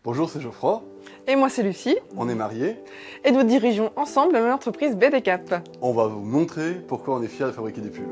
Bonjour, c'est Geoffroy. Et moi c'est Lucie. On est mariés. Et nous dirigeons ensemble l'entreprise BDCap. On va vous montrer pourquoi on est fiers de fabriquer des pulls.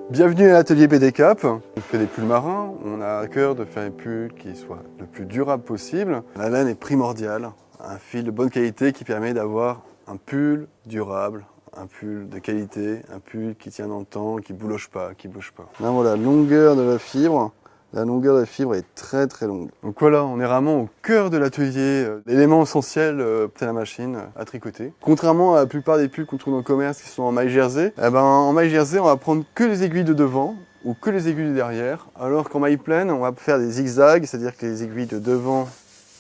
Bienvenue à l'atelier BDCap. On fait des pulls marins. On a à cœur de faire des pulls qui soient le plus durables possible. La laine est primordiale. Un fil de bonne qualité qui permet d'avoir un pull durable, un pull de qualité, un pull qui tient dans le temps, qui bouloche pas, qui bouge pas. Là voilà, longueur de la fibre. La longueur de la fibre est très très longue. Donc voilà, on est vraiment au cœur de l'atelier, l'élément essentiel de la machine à tricoter. Contrairement à la plupart des pulls qu'on trouve dans le commerce qui sont en maille jersey, en maille jersey on va prendre que les aiguilles de devant ou que les aiguilles de derrière, alors qu'en maille pleine on va faire des zigzags, c'est-à-dire que les aiguilles de devant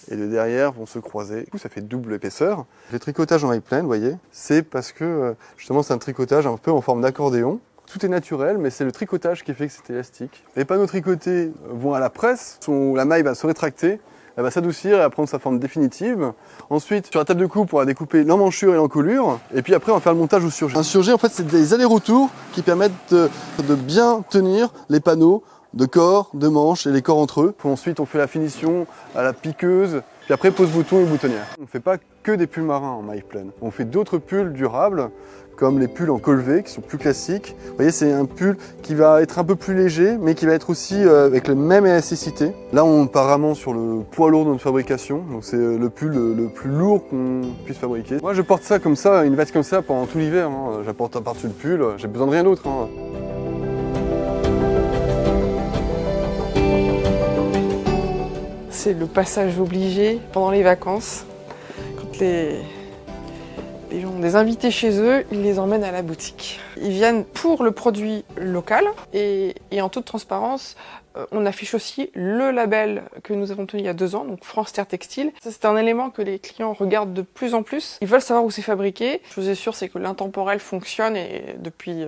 et de derrière vont se croiser. Du coup, ça fait double épaisseur. Le tricotage en maille pleine, vous voyez, c'est parce que justement c'est un tricotage un peu en forme d'accordéon. Tout est naturel, mais c'est le tricotage qui fait que c'est élastique. Les panneaux tricotés vont à la presse, la maille va se rétracter, elle va s'adoucir et va prendre sa forme définitive. Ensuite, sur la table de coupe, on va découper l'emmanchure et l'encolure. Et puis après, on va faire le montage au surjet. Un surjet, en fait, c'est des allers-retours qui permettent de bien tenir les panneaux de corps, de manches et les corps entre eux. Puis ensuite, on fait la finition à la piqueuse. Puis après, pose-bouton et boutonnière. On ne fait pas que des pulls marins en maille pleine. On fait d'autres pulls durables, comme les pulls en col V, qui sont plus classiques. Vous voyez, c'est un pull qui va être un peu plus léger, mais qui va être aussi avec la même élasticité. Là, on part vraiment sur le poids lourd de notre fabrication. Donc c'est le pull le plus lourd qu'on puisse fabriquer. Moi, je porte ça comme ça, une veste comme ça, pendant tout l'hiver. J'apporte par-dessus le pull, j'ai besoin de rien d'autre. C'est le passage obligé pendant les vacances. Quand les gens ont des invités chez eux, ils les emmènent à la boutique. Ils viennent pour le produit local et en toute transparence, on affiche aussi le label que nous avons tenu il y a 2 ans, donc France Terre Textile. Ça, c'est un élément que les clients regardent de plus en plus. Ils veulent savoir où c'est fabriqué. Chose est sûre, c'est que l'intemporel fonctionne et depuis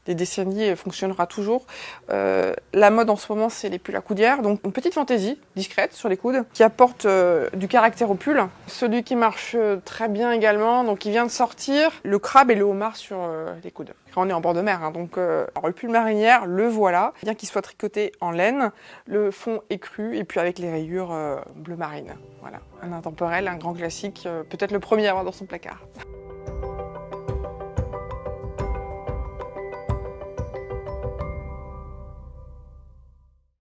des décennies fonctionnera toujours. La mode en ce moment, c'est les pulls à coudière, donc une petite fantaisie discrète sur les coudes qui apporte du caractère au pull. Celui qui marche très bien également, donc il vient de sortir, le crabe et le homard sur les coudes. On est en bord de mer, donc alors le pull marinière, le voilà, bien qu'il soit tricoté en laine, le fond est cru et puis avec les rayures bleu marine. Voilà, un intemporel, un grand classique, peut-être le premier à avoir dans son placard.